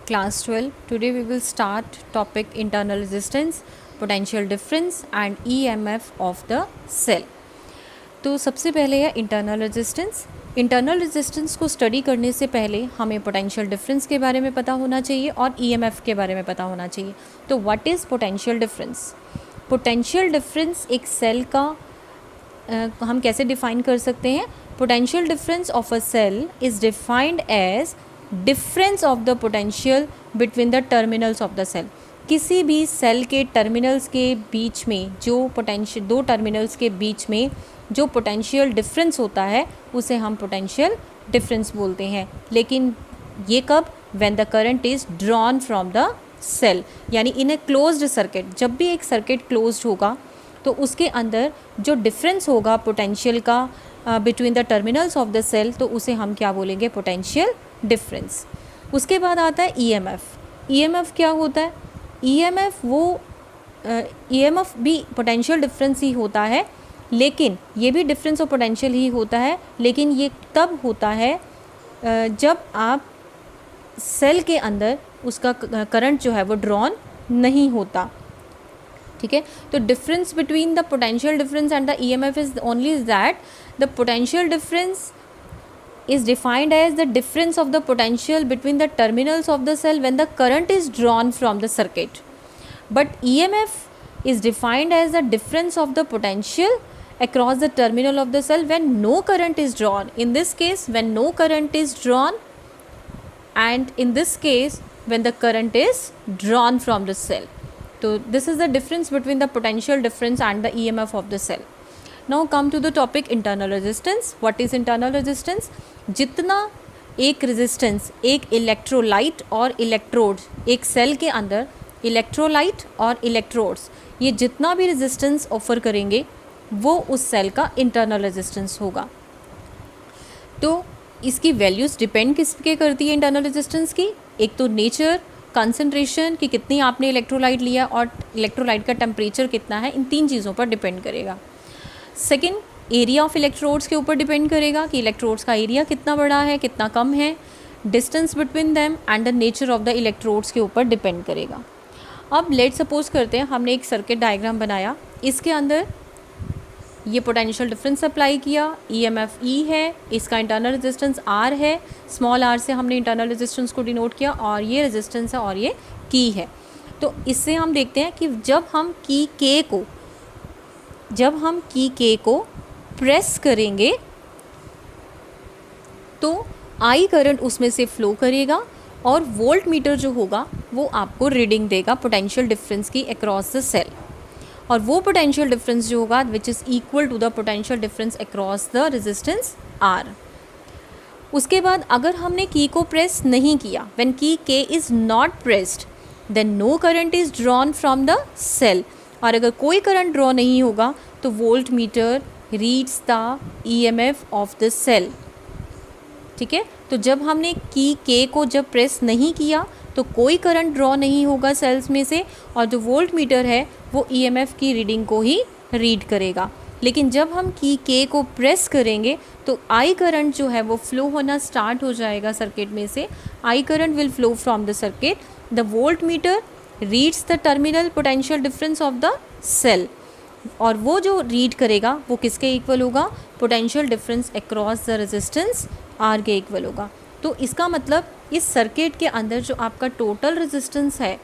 Class 12. Today we will start topic internal resistance, potential difference and EMF of the cell. तो सबसे पहले है internal resistance. Internal resistance को study करने से पहले हमें पोटेंशियल डिफरेंस के बारे में पता होना चाहिए और ईएमएफ के बारे में पता होना चाहिए. तो what is potential difference? Potential difference एक सेल का हम कैसे डिफाइन कर सकते हैं? Potential difference of a cell is defined as difference of the potential between the terminals of the cell. किसी भी सेल के टर्मिनल्स के बीच में जो पोटेंशियल, दो टर्मिनल्स के बीच में जो पोटेंशियल डिफरेंस होता है उसे हम पोटेंशियल डिफरेंस बोलते हैं. लेकिन ये कब? When the current is drawn from the cell, यानी इन ए क्लोज्ड सर्किट. जब भी एक सर्किट क्लोज्ड होगा तो उसके अंदर जो डिफरेंस होगा पोटेंशियल का between the terminals of the cell, तो उसे हम क्या बोलेंगे? Potential difference. उसके बाद आता है ईएमएफ. ईएमएफ क्या होता है? ईएमएफ भी पोटेंशियल डिफरेंस ही होता है, लेकिन ये भी डिफरेंस ऑफ पोटेंशियल ही होता है. लेकिन ये तब होता है जब आप सेल के अंदर उसका करंट जो है वो ड्रॉन नहीं होता. ठीक है, तो difference between the potential difference and the EMF is only that the potential difference is defined as the difference of the potential between the terminals of the cell when the current is drawn from the circuit. But EMF is defined as the difference of the potential across the terminal of the cell when no current is drawn. In this case, when no current is drawn, and in this case, when the current is drawn from the cell. So this is the difference between the potential difference and the EMF of the cell. Now come to the topic internal resistance. What is internal resistance? जितना एक resistance, एक electrolyte और electrodes, एक cell के अंदर electrolyte और electrodes, ये जितना भी रेजिस्टेंस ऑफर करेंगे वो उस सेल का इंटरनल रेजिस्टेंस होगा. तो इसकी वैल्यूज़ डिपेंड किस पे करती है इंटरनल रेजिस्टेंस की? एक तो नेचर, कंसंट्रेशन कि कितनी आपने इलेक्ट्रोलाइट लिया और इलेक्ट्रोलाइट का टेम्परेचर कितना है, इन तीन चीज़ों पर डिपेंड करेगा. सेकेंड, एरिया ऑफ इलेक्ट्रोड्स के ऊपर डिपेंड करेगा कि इलेक्ट्रोड्स का एरिया कितना बड़ा है, कितना कम है. Distance between them and the nature of the electrodes के ऊपर डिपेंड करेगा. अब लेट सपोज करते हैं हमने एक सर्किट डायग्राम बनाया, इसके अंदर ये पोटेंशियल डिफरेंस अप्लाई किया, ईएमएफ ई है, इसका इंटरनल रेजिस्टेंस आर है, स्मॉल आर से हमने इंटरनल रेजिस्टेंस को डिनोट किया, और ये रेजिस्टेंस है और ये की है. तो इससे हम देखते हैं कि जब हम की के को प्रेस करेंगे तो आई करंट उसमें से फ्लो करेगा और वोल्ट मीटर जो होगा वो आपको रीडिंग देगा पोटेंशियल डिफरेंस की अक्रॉस द सेल. और वो पोटेंशियल डिफरेंस जो होगा which is equal to the potential difference across the resistance R. उसके बाद अगर हमने की को प्रेस नहीं किया, when key K is not pressed, then no current is drawn from the cell. और अगर कोई करंट ड्रॉ नहीं होगा तो voltmeter reads the EMF of the cell. ठीक है, तो जब हमने की के को जब प्रेस नहीं किया तो कोई करंट ड्रॉ नहीं होगा सेल्स में से, और जो वोल्ट मीटर है वो ईएमएफ की रीडिंग को ही रीड करेगा. लेकिन जब हम की के को प्रेस करेंगे तो आई करंट जो है वो फ्लो होना स्टार्ट हो जाएगा सर्किट में से. I current will flow from the circuit. The voltmeter reads the terminal potential difference of the cell, और वो जो रीड करेगा वो किसके इक्वल होगा? Potential difference across the resistance R के इक्वल होगा. तो इसका मतलब इस सर्किट के अंदर जो आपका टोटल रेजिस्टेंस है,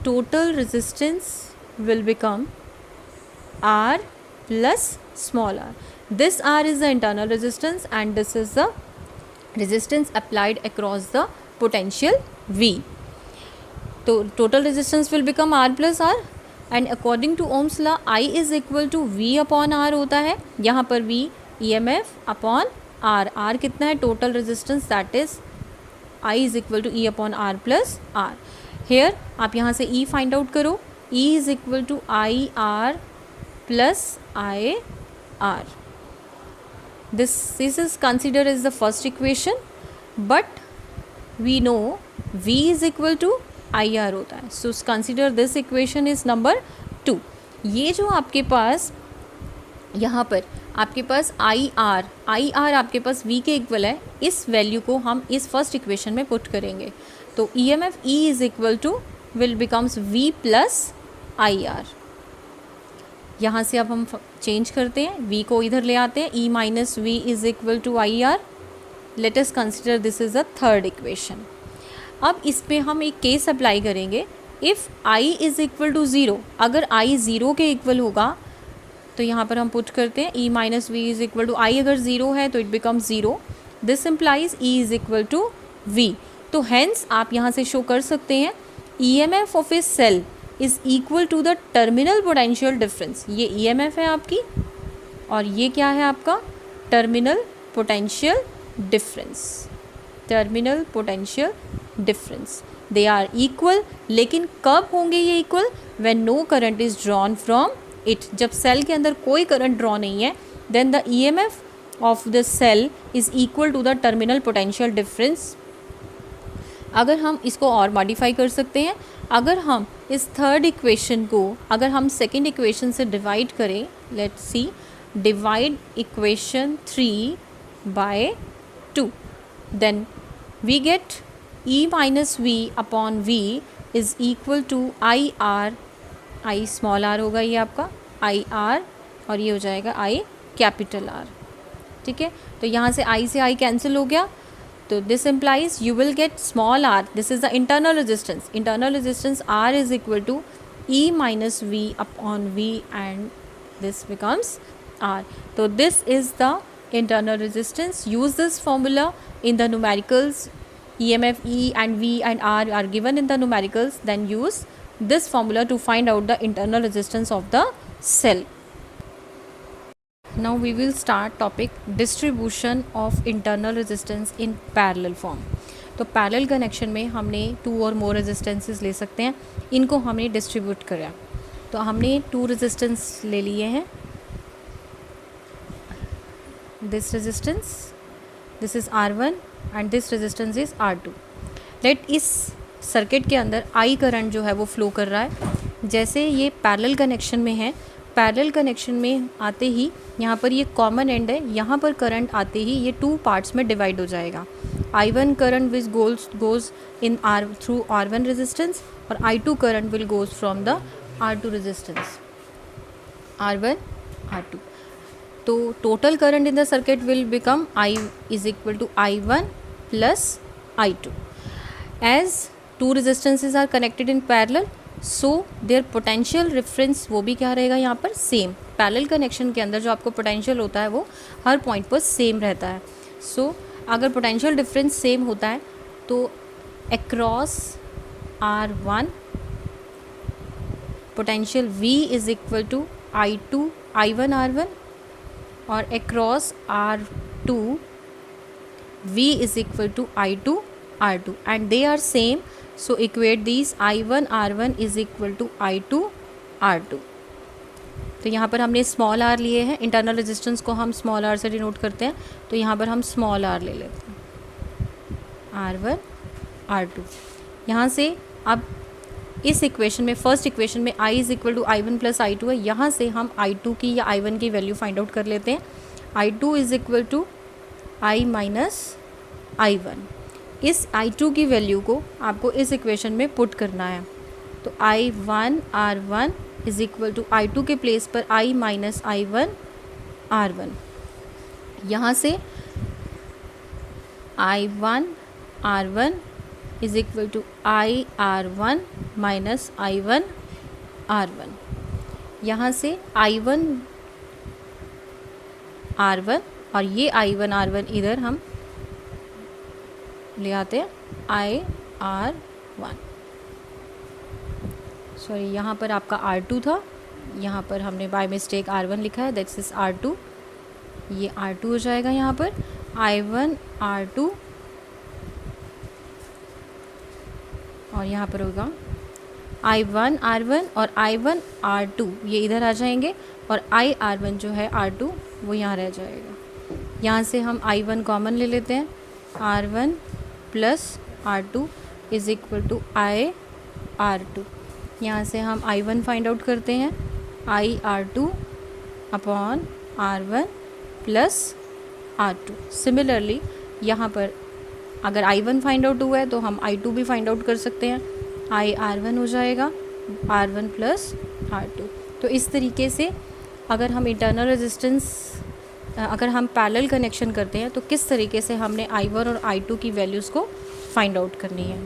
total resistance will become R plus small R. This R is the internal resistance and this is the resistance applied across the potential V. तो total resistance will become R plus R, and according to Ohm's law I is equal to V upon R होता है. यहाँ पर V EMF upon R. R कितना है? Total resistance, that is I is equal to E upon R plus R. Here आप यहाँ से E find out करो. E is equal to I R plus I R. This is consider is the first equation, but we know V is equal to I R होता है. So consider this equation is number 2. ये जो आपके पास यहाँ पर आपके पास I R आपके पास we के इक्वल है, इस वैल्यू को हम इस फर्स्ट इक्वेशन में पुट करेंगे, तो E M F E is equal to will becomes V plus I R. यहाँ से अब हम चेंज करते हैं, v को इधर ले आते हैं, e minus V is equal to I R. Let us consider this is a third equation. अब इस पे हम एक केस अप्लाई करेंगे, if i is equal to zero, अगर i ज़ीरो के इक्वल होगा तो यहाँ पर हम पुट करते हैं e minus V is equal to I, अगर ज़ीरो है तो it becomes zero, this implies e is equal to v। तो हैंस आप यहाँ से शो कर सकते हैं E M F of a cell is equal to the terminal potential difference. ये ई एम एफ है आपकी और ये क्या है आपका terminal potential difference. Terminal potential difference, they are equal, लेकिन कब होंगे ये equal? When no current is drawn from it, जब सेल के अंदर कोई करंट ड्रॉ नहीं है, then the E M F of the cell is equal to the terminal potential difference. अगर हम इसको और मॉडिफाई कर सकते हैं, अगर हम इस थर्ड इक्वेशन को अगर हम सेकेंड इक्वेशन से डिवाइड करें, let's see, divide equation 3 by 2, then we get e minus V upon v is equal to I R, I small R होगा ये आपका आई आर, और ये हो जाएगा आई कैपिटल आर। ठीक है, तो यहाँ से i से i कैंसिल हो गया, तो this implies you will get small r, this is the internal resistance. Internal resistance r is equal to e minus V upon v and this becomes r। तो दिस इज़ द internal resistance. Use this formula in the numericals. EMF E and V and R are given in the numericals. Then use this formula to find out the internal resistance of the cell. Now we will start topic distribution of internal resistance in parallel form. तो parallel connection में हमने 2 और मोर resistances ले सकते हैं, इनको हमने distribute करा। तो हमने 2 रेजिस्टेंस ले लिए हैं, this resistance, this is R1 and this resistance is R2. Let इस सर्किट के अंदर I करंट जो है वो फ्लो कर रहा है। जैसे ये पैरेलल कनेक्शन में है, पैरेलल कनेक्शन में आते ही यहाँ पर ये कॉमन एंड है, यहाँ पर करंट आते ही ये 2 पार्ट्स में डिवाइड हो जाएगा। I1 current which goes in through R1 resistance और I2 current will goes from the R2 resistance, R1 R2। तो total current in the circuit will become I is equal to I1 plus I2। As 2 resistances are connected in parallel, so there potential reference वो भी क्या रहेगा यहाँ पर same. Parallel connection के अंदर जो आपको पोटेंशियल होता है वो हर पॉइंट पर सेम रहता है। सो अगर पोटेंशियल डिफरेंस सेम होता है तो across R1 potential V is equal to I1 R1 और across R2 V is equal to I2 R2 and they are same, so equate these I1 R1 is equal to I2 R2। तो यहाँ पर हमने small r लिए हैं, internal resistance को हम small r से डिनोट करते हैं, तो यहाँ पर हम स्मॉल r ले लेते हैं, R1 R2। यहाँ से अब इस इक्वेशन में, फर्स्ट इक्वेशन में I is equal to I1 plus I2 है, यहाँ से हम I2 की या I1 की वैल्यू फाइंड आउट कर लेते हैं। I2 is equal to I minus I1। इस I2 की वैल्यू को आपको इस इक्वेशन में पुट करना है, तो I1 R1 is equal to I2 के प्लेस पर I माइनस I1 R1। यहाँ से I1 R1 is equal to I R1 minus I1 R1। यहाँ से I1 R1 और ये I1 R1 इधर हम ले आते हैं I R1, सॉरी यहाँ पर आपका R2 था, यहाँ पर हमने बाय मिस्टेक R1 लिखा है, दैट्स इज R2, ये R2 हो जाएगा यहाँ पर I1 R2 और यहाँ पर होगा I1 R1 और I1 R2 ये इधर आ जाएंगे और I R1 जो है R2 वो यहाँ रह जाएगा। यहाँ से हम I1 कॉमन ले लेते हैं, R1 plus R2 is equal to I R2। यहाँ से हम I1 फाइंड आउट करते हैं, I R2 upon R1 plus R2। Similarly यहाँ पर अगर I1 फाइंड आउट हुआ है तो हम I2 भी फाइंड आउट कर सकते हैं। IR1 हो जाएगा R1 प्लस R2। तो इस तरीके से अगर हम इंटरनल रेजिस्टेंस अगर हम पैरेलल कनेक्शन करते हैं तो किस तरीके से हमने I1 और I2 की वैल्यूज़ को फाइंड आउट करनी है।